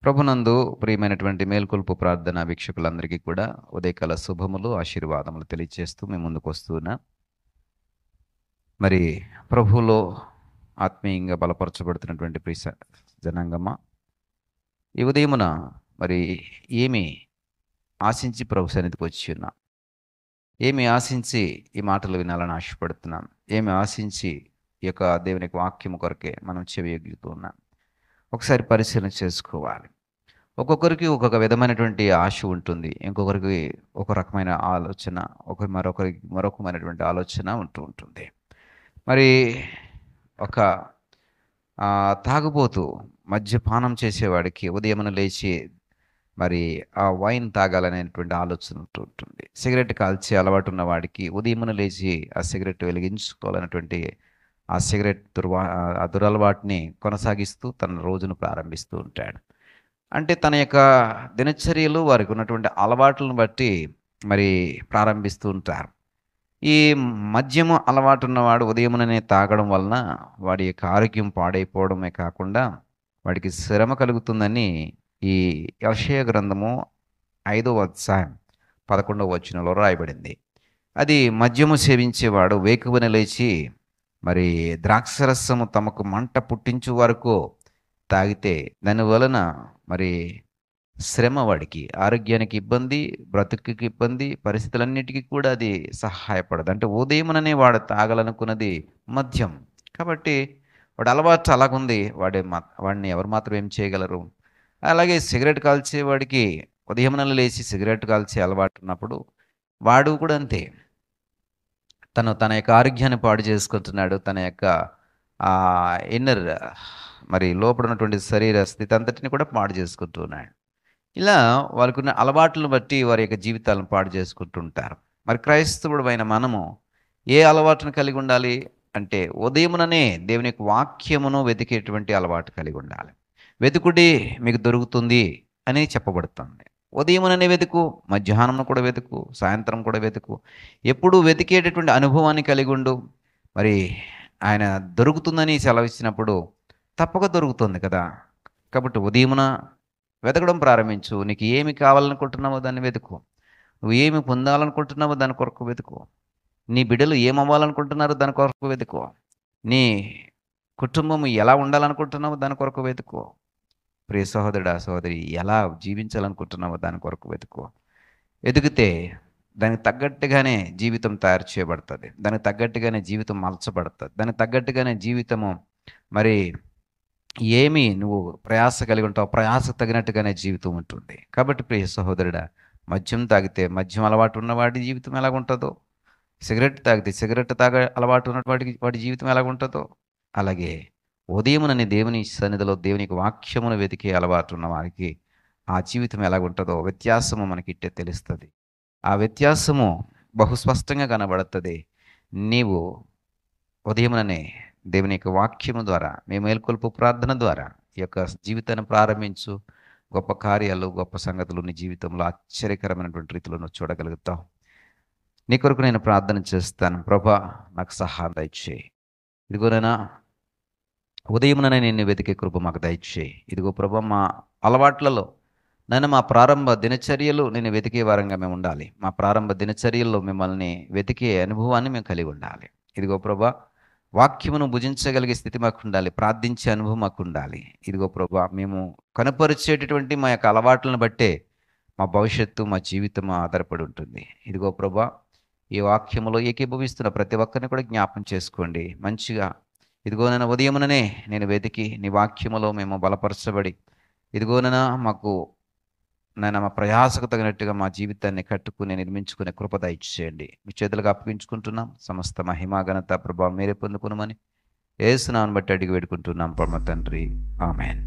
ప్రభునందు ప్రియమైనటువంటి మేల్కొల్పు ప్రార్థన వీక్షకులందరికీ కూడా ఉదయకాల శుభములు ఆశీర్వాదములు తెలియజేస్తూ మేము ముందుకు వస్తున్నా. మరి ప్రభువులో ఆత్మీయంగా బలపరచబడుతున్నటువంటి జనాంగమ్మ, ఈ ఉదయమున మరి ఏమి ఆశించి ప్రభు సన్నిధికి వచ్చి ఉన్నా, ఏమి ఆశించి ఈ మాటలు వినాలని ఆశపడుతున్నాం, ఏమి ఆశించి ఈ యొక్క దేవుని యొక్క వాక్యము కొరకే మనం చెవియొగ్గుతూ ఉన్నాం. ఒకసారి పరిశీలన చేసుకోవాలి. ఒక్కొక్కరికి ఒక్కొక్క విధమైనటువంటి ఆశ ఉంటుంది. ఇంకొకరికి ఒక రకమైన ఆలోచన, మరొకరికి మరొకమైనటువంటి ఆలోచన ఉంటుంది. మరి ఒక తాగుబోతూ మద్యపానం చేసేవాడికి ఉదయమున లేచి మరి ఆ వైన్ తాగాలనేటువంటి ఆలోచన ఉంటుంది. సిగరెట్ కాల్చే అలవాటు ఉన్న వాడికి ఉదయమున లేచి ఆ సిగరెట్ వెలిగించుకోవాలన్నటువంటి ఆ సిగరెట్ దురలవాటుని కొనసాగిస్తూ తన రోజును ప్రారంభిస్తూ ఉంటాడు. అంటే తన యొక్క దినచర్యలు వారికి ఉన్నటువంటి అలవాట్లను బట్టి మరి ప్రారంభిస్తూ ఉంటారు. ఈ మద్యము అలవాటు ఉన్నవాడు ఉదయముననే తాగడం వలన వాడి యొక్క ఆరోగ్యం పాడైపోవడమే కాకుండా వాడికి శ్రమ కలుగుతుందని ఈ యెషయా గ్రంథము 5వ అధ్యాయం 11వ వచనంలో రాయబడింది. అది మద్యము సేవించేవాడు వేకువన లేచి మరి ద్రాక్షరసము తమకు మంట పుట్టించు వరకు తాగితే దాని వలన మరి శ్రమ, వాడికి ఆరోగ్యానికి ఇబ్బంది, బ్రతుకుకి ఇబ్బంది, పరిస్థితులన్నిటికీ కూడా అది సహాయపడదు. అంటే ఉదయముననే వాడు తాగాలనుకున్నది మద్యం కాబట్టి వాడు అలవాటు అలాగుంది. వాడిని ఎవరు మాత్రం ఏం చేయగలరు? అలాగే సిగరెట్ కాల్చేవాడికి ఉదయమున లేచి సిగరెట్ కాల్చే అలవాటు ఉన్నప్పుడు వాడు కూడా అంతే. తన యొక్క ఆరోగ్యాన్ని పాడు చేసుకుంటున్నాడు. తన యొక్క ఇన్నర్ మరి లోపల ఉన్నటువంటి శరీర స్థితి అంతటిని కూడా పాడు చేసుకుంటూ ఉన్నాడు. ఇలా వారికి ఉన్న అలవాట్లను బట్టి వారి యొక్క జీవితాలను పాడు చేసుకుంటూ ఉంటారు. మరి క్రైస్తవుడు అయిన మనము ఏ అలవాటును కలిగి ఉండాలి అంటే ఉదయముననే దేవుని యొక్క వాక్యమును వెతికేటువంటి అలవాటు కలిగి ఉండాలి. వెతుకుడి మీకు దొరుకుతుంది అని చెప్పబడుతుంది. ఉదయముననే వెతుకు, మధ్యాహ్నం కూడా వెతుకు, సాయంత్రం కూడా వెతుకు. ఎప్పుడూ వెతికేటటువంటి అనుభవాన్ని కలిగి ఉండు. మరి ఆయన దొరుకుతుందని సెలవిచ్చినప్పుడు తప్పక దొరుకుతుంది కదా. కాబట్టి ఉదయమున వెతకడం ప్రారంభించు. నీకు ఏమి కావాలనుకుంటున్నావో దాన్ని వెతుకు. నువ్వు ఏమి పొందాలనుకుంటున్నావో దాని కొరకు వెతుకు. నీ బిడ్డలు ఏమవ్వాలనుకుంటున్నారో దాని కొరకు వెతుకు. నీ కుటుంబం ఎలా ఉండాలనుకుంటున్నావో దాని కొరకు వెతుకు. ప్రియ సహోదరుడా, సహోదరి, ఎలా జీవించాలనుకుంటున్నావో దాని కొరకు వెతుకు. ఎదిగితే దానికి తగ్గట్టుగానే జీవితం తయారు చేయబడుతుంది. దానికి తగ్గట్టుగానే జీవితం మలచబడుతుంది. దానికి తగ్గట్టుగానే జీవితము మరి ఏమి నువ్వు ప్రయాస కలిగి ఉంటావు, ప్రయాస తగినట్టుగానే జీవితం ఉంటుంది. కాబట్టి ప్రియ సహోదరుడా, మద్యం తాగితే మద్యం అలవాటు ఉన్నవాడి జీవితం ఎలాగుంటుందో, సిగరెట్ తాగితే సిగరెట్ అలవాటు ఉన్నవాడికి వాడి జీవితం ఎలాగుంటుందో, అలాగే ఉదయమునని దేవుని సన్నిధిలో దేవునికి వాక్యమును వెతికే అలవాటు ఉన్న వారికి ఆ జీవితం ఎలాగుంటుందో వ్యత్యాసము మనకిట్టే తెలుస్తుంది. ఆ వ్యత్యాసము బహుస్పష్టంగా కనబడుతుంది. నీవు ఉదయముననే దేవుని యొక్క వాక్యము ద్వారా, మీ మేల్కొల్పు ప్రార్థన ద్వారా ఈ యొక్క జీవితాన్ని ప్రారంభించు. గొప్ప కార్యాలు, గొప్ప సంగతులు నీ జీవితంలో ఆశ్చర్యకరమైనటువంటి రీతిలో నువ్వు చూడగలుగుతావు. నీ కొరకు నేను ప్రార్థన చేస్తాను. ప్రభా, నాకు సహాయం దయచేయి. ఇదిగోనైనా ఉదయముననే నిన్ను వెతికే కృప మాకు దయచేయి. ఇదిగో ప్రభా, మా అలవాట్లలో నన్ను మా ప్రారంభ దినచర్యలు నేను వెతికే వారంగా మేము ఉండాలి. మా ప్రారంభ దినచర్యల్లో మిమ్మల్ని వెతికే అనుభవాన్ని మేము కలిగి ఉండాలి. ఇదిగో ప్రభా, వాక్యమును భుజించగలిగే స్థితి మాకు ఉండాలి. ప్రార్థించే అనుభవం మాకు ఉండాలి. ఇదిగో ప్రభా, మేము కనపరిచేటటువంటి మా యొక్క అలవాట్లను బట్టే మా భవిష్యత్తు, మా జీవితం ఆధారపడి ఉంటుంది. ఇదిగో ప్రభా, ఈ వాక్యములో ఏకీభవిస్తున్న ప్రతి ఒక్కరిని కూడా జ్ఞాపం చేసుకోండి. మంచిగా ఇదిగోనైనా ఉదయముననే నేను వెతికి నీ వాక్యములో మేము బలపరచబడి ఇదిగోనైనా మాకు మా ప్రయాసకు తగినట్టుగా మా జీవితాన్ని కట్టుకుని నిర్మించుకునే కృప దయచేయండి. మీ చేతులకు అప్పగించుకుంటున్నాం. సమస్త మహిమా ఘనత ప్రభావం మీరే పొందుకునమని యేసు నామమును బట్టి అడిగి వేడుకుంటున్నాం పరమ తండ్రి. ఆమేన్.